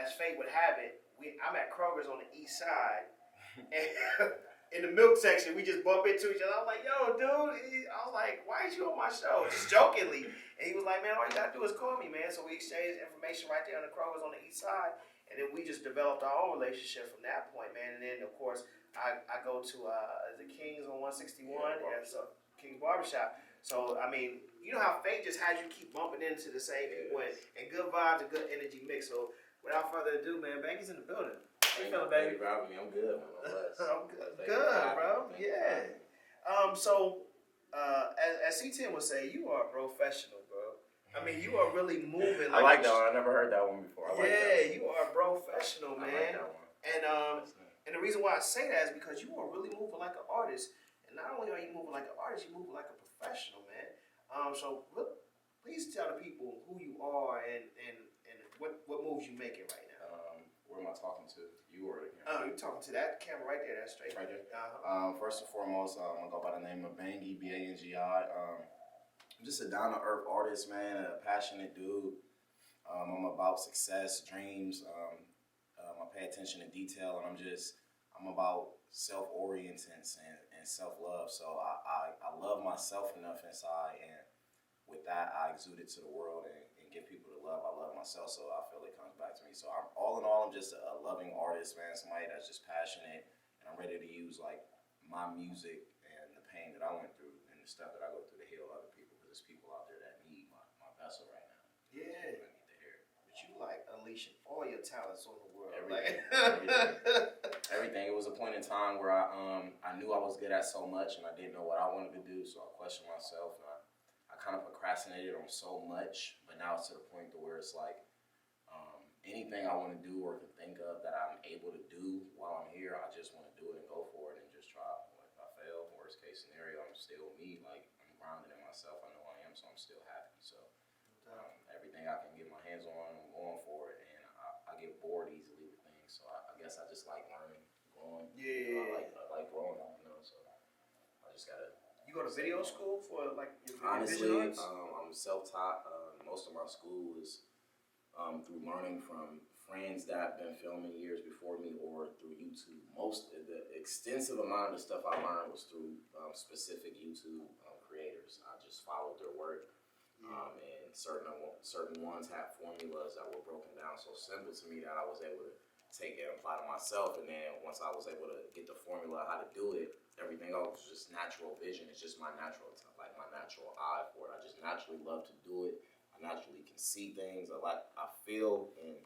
as fate would have it, I'm at Kroger's on the east side, and in the milk section, we just bump into each other. I was like, yo, dude. I was like, why is you on my show? Just jokingly. And he was like, man, all you got to do is call me, man. So we exchanged information right there on the Kroger's on the east side. And then we just developed our own relationship from that point, man. And then, of course, I go to the Kings on 161. Yeah, so King's Barbershop. So, I mean, you know how fate just has you keep bumping into the same people and good vibes and good energy mix. So, without further ado, man, Banky's in the building. How you feeling, baby? I'm good, man. I'm good, bro. Yeah. So, as C10 would say, you are a professional, bro. I mean, you are really moving. I like that one. I never heard that one before. I like that one. You are a professional, man. I like that one. And the reason why I say that is because you are really moving like an artist. And not only are you moving like an artist, you're moving like a professional, man. So please tell the people who you are and what moves you making right now. Where am I talking to? You or the camera? You're talking to that camera right there. That's straight. Right there. First and foremost, I'm gonna go by the name of Bangy, Bangi. I'm just a down-to-earth artist, man, a passionate dude. I'm about success, dreams. I pay attention to detail, and I'm about self-orientance and self-love. So I love myself enough inside, and with that, I exude it to the world and give people the love. I love myself, so I feel it comes back to me. So all in all, I'm just a loving artist, man, somebody that's just passionate, and I'm ready to use like my music and the pain that I went through and the stuff that I go through to heal other people, because there's people out there that need my vessel right now. Yeah. I need to hear it. But you like unleashing all your talents on the world. Everything. It was a point in time where I knew I was good at so much and I didn't know what I wanted to do, so I questioned myself, and I kind of procrastinated on so much, but now it's to the point to where it's like anything I want to do or can think of that I'm able to do while I'm here, I just want to do it and go for it and just try. If I fail, worst case scenario, I'm still me. Like, I'm grounded in myself. I know I am, so I'm still happy. So everything I can get my hands on, I'm going for it, and I get bored easily with things. So I guess I just like learning, growing. Yeah. You know, I like growing, so I just gotta. You go to video school for like your Honestly, I'm self-taught. Most of my school is through learning from friends that have been filming years before me or through YouTube. Most of the extensive amount of the stuff I learned was through specific YouTube creators. I just followed their work, and certain ones had formulas that were broken down so simple to me that I was able to take it and apply to myself. And then once I was able to get the formula how to do it, everything else was just natural vision. It's just my natural eye for it. I just naturally love to do it. I naturally can see things. I feel and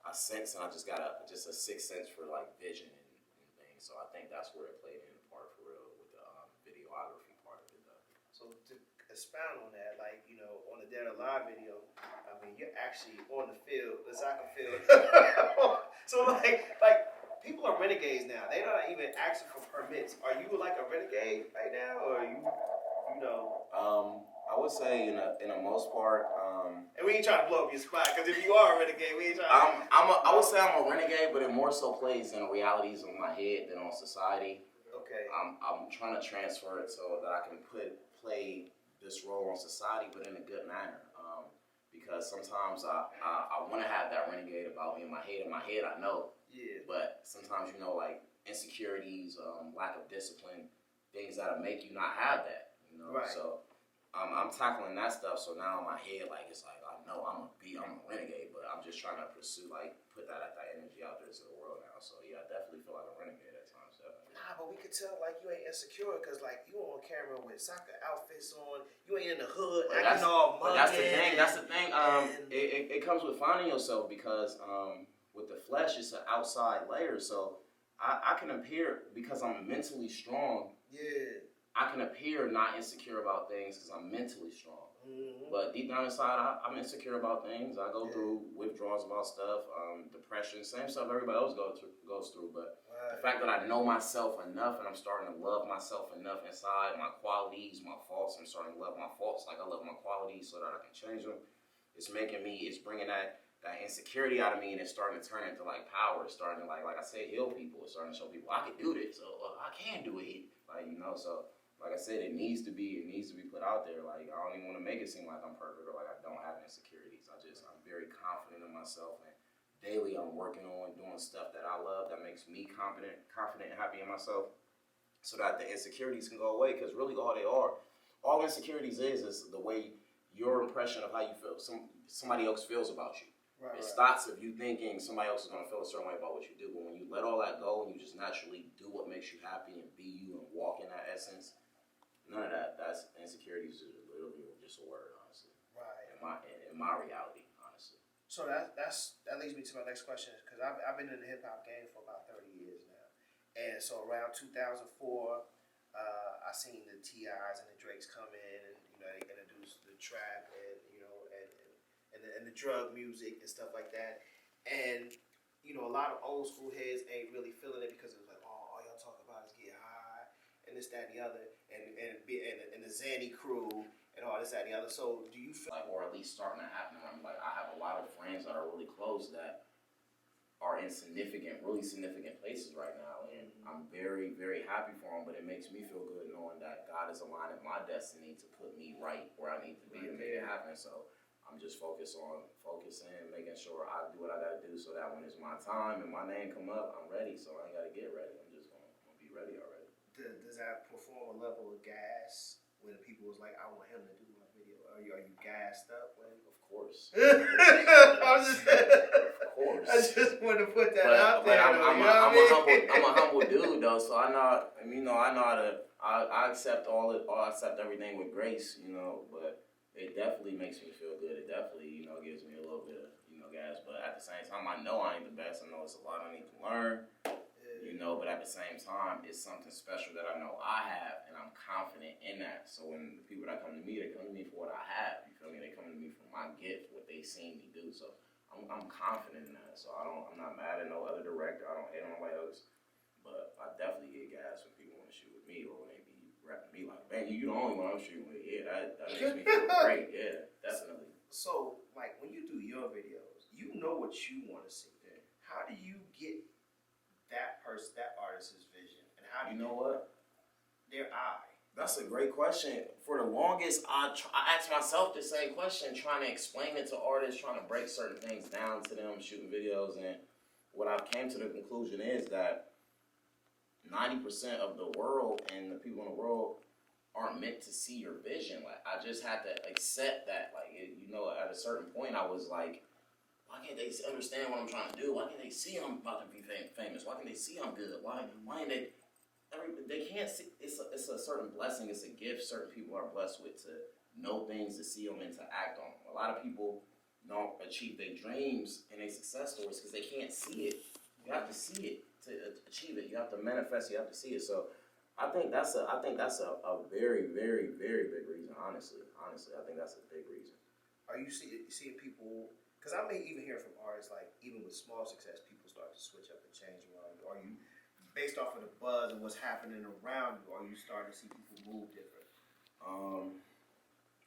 I sense, and I just got a sixth sense for like vision and things. So I think that's where it played in the part for real with the videography part of it though. So to expound on that, like, you know, on the Dead or Alive video, I mean, you're actually on the field, the soccer field. So like people are renegades now. They're not even asking for permits. Are you like a renegade right now, or are you know? I would say in a most part. And we ain't trying to blow up your spot, because if you are a renegade, we ain't trying. I would say I'm a renegade, but it more so plays in realities of my head than on society. Okay. I'm trying to transfer it so that I can play this role on society, but in a good manner. Because sometimes I want to have that renegade about me in my head. In my head, I know. Yeah. But sometimes, you know, like insecurities, lack of discipline, things that'll make you not have that. You know. Right. So I'm tackling that stuff. So now in my head, like it's like I know I'm a renegade, but I'm just trying to pursue put that energy out there to the world now. So yeah, I definitely feel like a renegade at times. Definitely. Nah, but we could tell like you ain't insecure, because like you on camera with soccer outfits on, you ain't in the hood acting all mugged. That's the thing. It comes with finding yourself, because with the flesh, it's an outside layer. So I can appear, because I'm mentally strong. Yeah. I can appear not insecure about things because I'm mentally strong. Mm-hmm. But deep down inside, I'm insecure about things. I go through withdrawals about stuff, depression, same stuff everybody else goes through. But the fact that I know myself enough and I'm starting to love myself enough inside, my qualities, my faults, I'm starting to love my faults like I love my qualities so that I can change them. It's bringing that insecurity out of me, and it's starting to turn into like power. It's starting to like I say, heal people. It's starting to show people I can do this. So I can do it. So. Like I said, it needs to be put out there. Like, I don't even want to make it seem like I'm perfect or like I don't have insecurities. I'm very confident in myself and daily I'm working on doing stuff that I love that makes me confident and happy in myself, so that the insecurities can go away. Because really, all insecurities is the way your impression of how you feel somebody else feels about you. Right, it starts if you thinking somebody else is going to feel a certain way about what you do. But when you let all that go and you just naturally do what makes you happy and be you and walk in that essence, none of that's insecurities is literally just a word, honestly. Right. In my reality, honestly. So that leads me to my next question, because I've been in the hip hop game for about 30 years now, and so around 2004, I seen the T.I.s and the Drakes come in, and they introduced the trap and and the drug music and stuff like that, and a lot of old school heads ain't really feeling it, because it was like, oh, all y'all talk about is get high and this, that, and the other, and the Zanny crew and all this, that, and the other. So do you feel like, or at least starting to happen? I'm like, I have a lot of friends that are really close that are in really significant places right now, and I'm very, very happy for them. But it makes me feel good knowing that God is aligning my destiny to put me right where I need to be to make it happen. So I'm just focusing, making sure I do what I gotta do, so that when it's my time and my name come up, I'm ready. So I ain't gotta get ready. I'm just gonna be ready already. Does that perform a level of gas when people was like, I want him to do my video? Are you gassed up when? Of course. Of course. I just want to put that out there. I'm a humble dude though, so I know how to. I accept I accept everything with grace, but it definitely makes me feel good. It definitely, gives me a little bit of, gas. But at the same time, I know I ain't the best. I know it's a lot I need to learn, but at the same time, it's something special that I know I have, and I'm confident in that. So when the people that come to me, they come to me for what I have. You feel me? They come to me for my gift, what they seen me do. So I'm confident in that. So I'm not mad at no other director. I don't hate on nobody else. But I definitely get gas when people want to shoot with me, or when they be rapping me like, man, you the only one I'm shooting with. Yeah, that makes me feel great. Yeah, definitely. So, like, when you do your videos, you know what you want to see. Yeah. How do you get that artist's vision? And how do you know what? Their eye. That's a great question. For the longest, I asked myself the same question, trying to explain it to artists, trying to break certain things down to them, shooting videos. And what I came to the conclusion is that 90% of the world and the people in the world aren't meant to see your vision. Like, I just had to accept that. Like, at a certain point, I was like, why can't they understand what I'm trying to do? Why can't they see I'm about to be famous? Why can't they see I'm good? Why ain't they? They can't see. It's a certain blessing. It's a gift certain people are blessed with, to know things, to see them, and to act on them. A lot of people don't achieve their dreams and their success stories because they can't see it. You have to see it to achieve it. You have to manifest. You have to see it. So I think that's a very, very, very big reason. Honestly, I think that's a big reason. Are you seeing people? Because I may even hear from artists, like, even with small success, people start to switch up and change around. Are you, based off of the buzz and what's happening around you, are you starting to see people move different?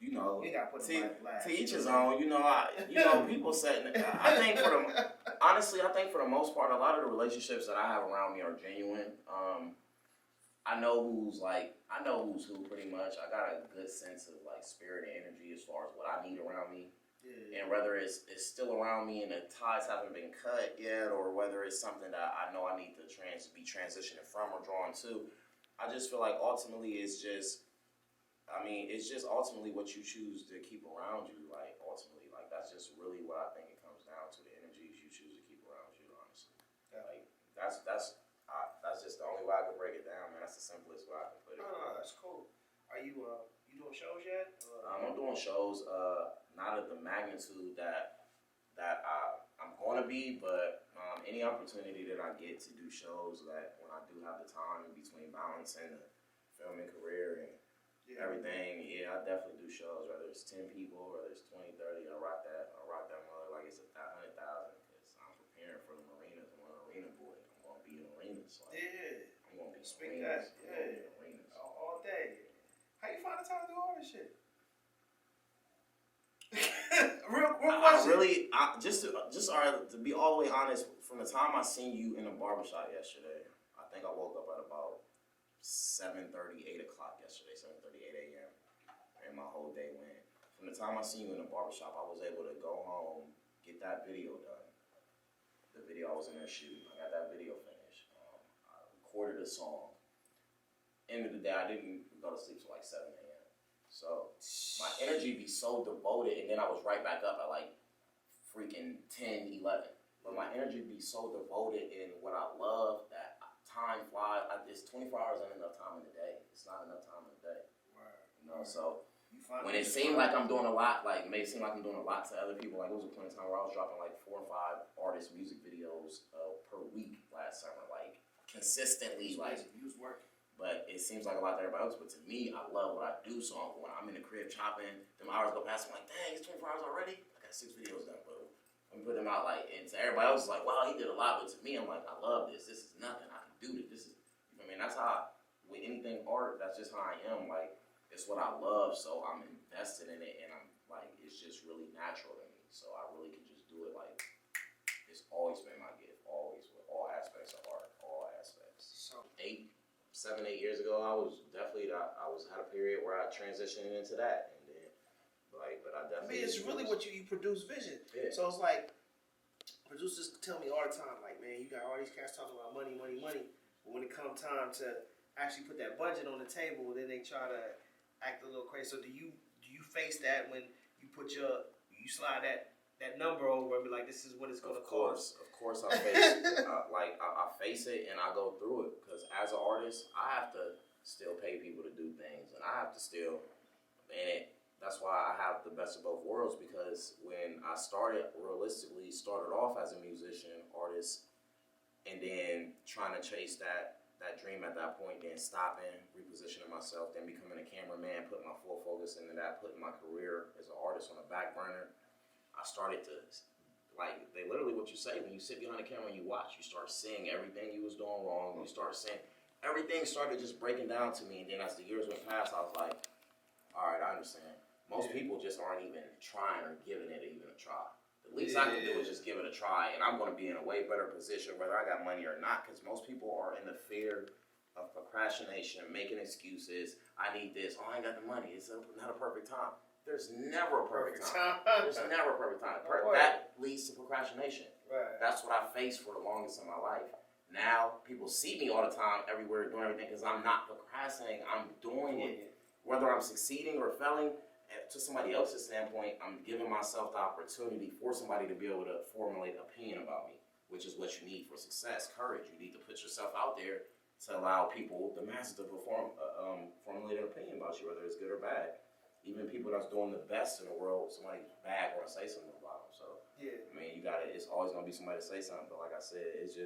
You gotta put them on blast. To each his own. People say. I think for the most part, a lot of the relationships that I have around me are genuine. I know who's who pretty much. I got a good sense of like spirit and energy as far as what I need around me. Yeah. And whether it's still around me and the ties haven't been cut yet, or whether it's something that I know I need to be transitioning from or drawn to, I just feel like ultimately it's just ultimately what you choose to keep around you. Like, ultimately, like, that's just really what I think it comes down to, the energies you choose to keep around you, honestly. Yeah. Like, that's just the only way I can break it down, man. That's the simplest way I can put it. Oh, that's cool. Are you doing shows yet? I'm doing shows, not at the magnitude that I'm going to be, but any opportunity that I get to do shows, that when I do have the time in between balancing the filming career and everything, I definitely do shows, whether it's 10 people, whether it's 20, 30, I rock that mother like it's 100,000, because I'm preparing for the marinas. I'm an arena boy. I'm going to be in arenas. Like, I'm going to be in arenas. All day. How you find the time to do all this shit? Real question. To be all the way honest, from the time I seen you in the barbershop yesterday, I think I woke up at about 7:30, 8 o'clock yesterday, 7:30, 8 a.m. And my whole day went. From the time I seen you in the barbershop, I was able to go home, get that video done, the video I was in there shooting. I got that video finished. I recorded a song. End of the day, I didn't go to sleep till like 7 a.m. So my energy be so devoted, and then I was right back up at like freaking 10, 11. But my energy be so devoted in what I love that time flies. It's 24 hours ain't enough time in the day. It's not enough time in the day. Right. You know, so when it seemed like I'm doing a lot, like it may seem like I'm doing a lot to other people, like it was a point in time where I was dropping like 4 or 5 artist music videos per week last summer, like consistently, like you was working. But it seems like a lot to everybody else. But to me, I love what I do. So when I'm in the crib chopping, them hours go past. I'm like, dang, it's 24 hours already. I got 6 videos done, but I'm putting them out like, and to everybody else, it's like, wow, he did a lot. But to me, I'm like, I love this. This is nothing. I can do this. This is, I mean, that's how with anything art. That's just how I am. Like, it's what I love. So I'm invested in it, and I'm like, it's just really natural to me. So I really can just do it. Like, it's always been my gift. Always with all aspects of art. All aspects. So 7, 8 years ago, I was definitely had a period where I transitioned into that, and then but I definitely. I mean, it's really what you produce vision. Yeah. So it's like producers tell me all the time, like, man, you got all these cats talking about money, money, money, but when it comes time to actually put that budget on the table, then they try to act a little crazy. So do you face that when you you slide that number over and be like, this is what it's gonna cost? Of course, I face I face it and I go through it because as an artist, I have to still pay people to do things, and I have to still, that's why I have the best of both worlds, because when I started off as a musician, artist, and then trying to chase that dream at that point, then stopping, repositioning myself, then becoming a cameraman, putting my full focus into that, putting my career as an artist on the back burner, I started to, like, they literally, what you say, when you sit behind the camera and you watch, you start seeing everything you was doing wrong, you start seeing, everything started just breaking down to me, and then as the years went past, I was like, all right, I understand. Most people just aren't even trying or giving it even a try. The least I can do is just give it a try, and I'm going to be in a way better position whether I got money or not, because most people are in the fear of procrastination, making excuses. I need this. Oh, I ain't got the money. It's not a perfect time. There's never a perfect time. There's never a perfect time. That leads to procrastination. Right. That's what I faced for the longest of my life. Now, people see me all the time, everywhere, doing everything, because I'm not procrastinating. I'm doing it. Whether I'm succeeding or failing, to somebody else's standpoint, I'm giving myself the opportunity for somebody to be able to formulate an opinion about me, which is what you need for success, courage. You need to put yourself out there to allow people, the masses, to formulate an opinion about you, whether it's good or bad. Even people that's doing the best in the world, somebody's bad or say something about them. So, I mean, it's always going to be somebody to say something, but like I said, it's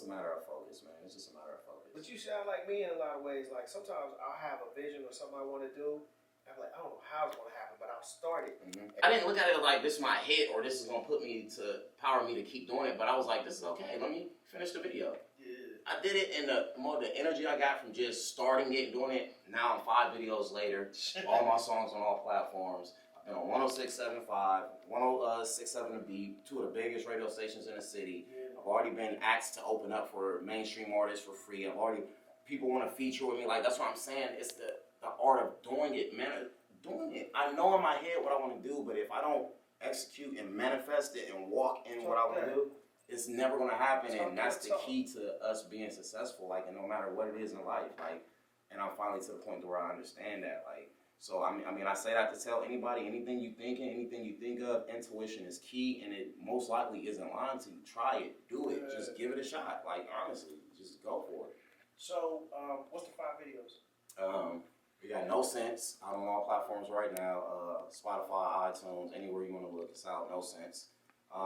a matter of focus, man. It's just a matter of focus. But you sound like me in a lot of ways. Like, sometimes I'll have a vision or something I want to do. I'm like, I don't know how it's going to happen, but I'll start it. Mm-hmm. I didn't look at it like this is my hit or this is going to power me to keep doing it, but I was like, this is okay. Let me finish the video. Yeah. I did it, and the energy I got from just starting it, doing it, now I'm 5 videos later, all my songs on all platforms. I've been on 106.75, 106.7 The Beat, 2 of the biggest radio stations in the city. Yeah. I've already been asked to open up for mainstream artists for free. People want to feature with me. Like, that's what I'm saying. It's the art of doing it, man. Doing it. I know in my head what I want to do, but if I don't execute and manifest it and walk in what I want to do, it's never going to happen. And that's the key to us being successful, like, and no matter what it is in life, like, and I'm finally to the point where I understand that, like, so I mean, I say that to tell anybody, anything you thinking, anything you think of, intuition is key, and it most likely isn't lying to you. Try it, do it, just give it a shot. Like, honestly, just go for it. So, what's the 5 videos? We got No Sense out on all platforms right now. Spotify, iTunes, anywhere you want to look. It's out. No Sense.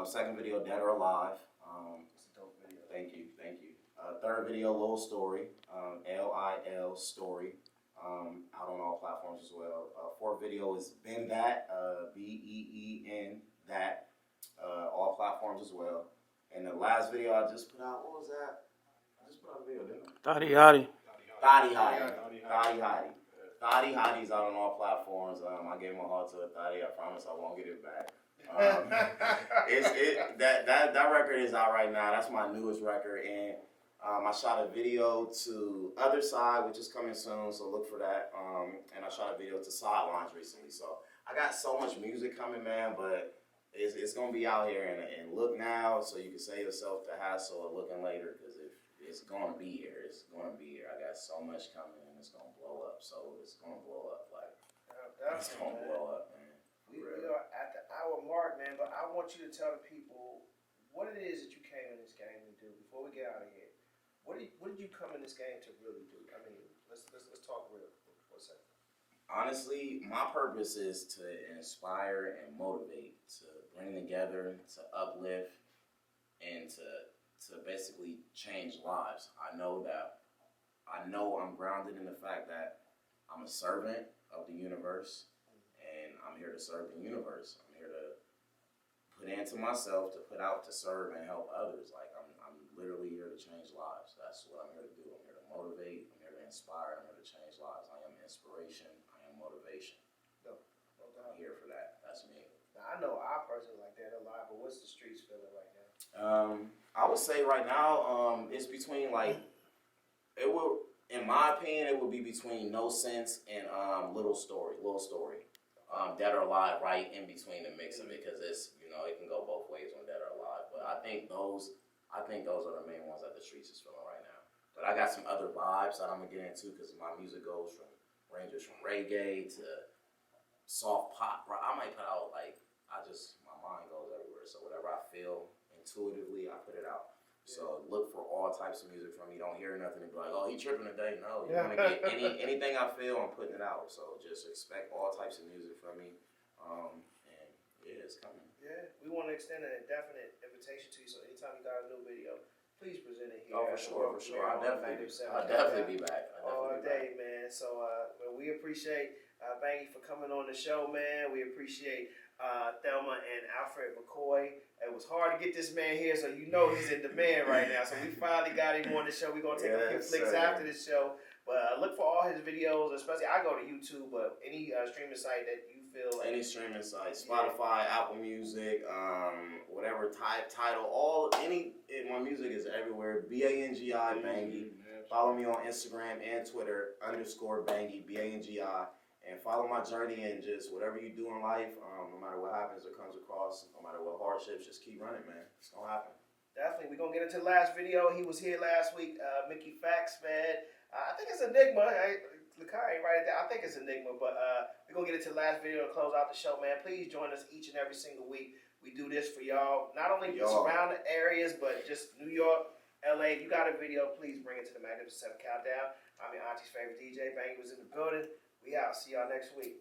Second video, Dead or Alive. It's a dope video. Thank you. Third video, Lil Story. Lil Story. Out on all platforms as well. Fourth video is Been That. BEEN That. All platforms as well. And the last video I just put out, what was that? I just put out a video, didn't I? Thotty Hottie. Thotty Hottie's out on all platforms. I gave my heart to Thotty. I promise I won't get it back. That record is out right now. That's my newest record, and I shot a video to Other Side, which is coming soon, so look for that. And I shot a video to Sidelines recently. So I got so much music coming, man, but it's gonna be out here and look now so you can save yourself the hassle of looking later, because if it's gonna be here, it's gonna be here. I got so much coming and it's gonna blow up. So it's gonna blow up, like it's gonna blow up, man. We are at the hour mark, man, but I want you to tell the people what it is that you came in this game to do before we get out of here. What did you come in this game to really do? I mean, let's talk real for a second. Honestly, my purpose is to inspire and motivate, to bring together, to uplift, and to basically change lives. I know I'm grounded in the fact that I'm a servant of the universe, and I'm here to serve the universe. I'm here to put into myself, to put out, to serve and help others. Like I'm literally here to change lives. That's what I'm here to do. I'm here to motivate. I'm here to inspire. I'm here to change lives. I am inspiration. I am motivation. No doubt. I'm here for that. That's me. Now, I know I personally like that a lot, but what's the streets feeling right now? I would say right now, it's between like, in my opinion, it would be between No Sense and Little Story. Dead or Alive, right in between the mix of it, because it's, you know, it can go both ways when Dead or Alive. But I think those are the main ones that the streets is feeling right now. But I got some other vibes that I'm gonna get into, because my music ranges from reggae to soft pop. I might put out like, my mind goes everywhere. So whatever I feel intuitively, I put it out. So look for all types of music from me. Don't hear nothing and be like, oh, he tripping today. No, you're gonna get anything I feel, I'm putting it out. So just expect all types of music from me. And yeah, it's coming. Yeah, we want to extend a definite invitation to you. So anytime you got a new video, please present it here. Oh, for sure. I'll definitely be back. All day, man. So we appreciate Bangy for coming on the show, man. We appreciate Thelma and Alfred McCoy. It was hard to get this man here, so you know he's in demand right now. So we finally got him on the show. We're going to take a few flicks after this show. But look for all his videos, especially I go to YouTube, but any streaming site that you feel like. Any streaming site, Spotify, Apple Music, whatever title, my music is everywhere. BANGI, Bangy. Follow me on Instagram and Twitter, _Bangy, BANGI. And follow my journey, and just whatever you do in life, no matter what happens or comes across, no matter what hardships, just keep running, man. It's gonna happen. Definitely. We're gonna get into the last video. He was here last week, Mickey Facts, man. I think it's Enigma. Lakai ain't right there. I think it's Enigma, but we're gonna get into the last video and close out the show, man. Please join us each and every single week. We do this for y'all, not only the surrounding areas, but just New York, LA. If you got a video, please bring it to the Magnificent 7 Countdown. I'm your auntie's favorite DJ. Bangy was in the building. We out. See y'all next week.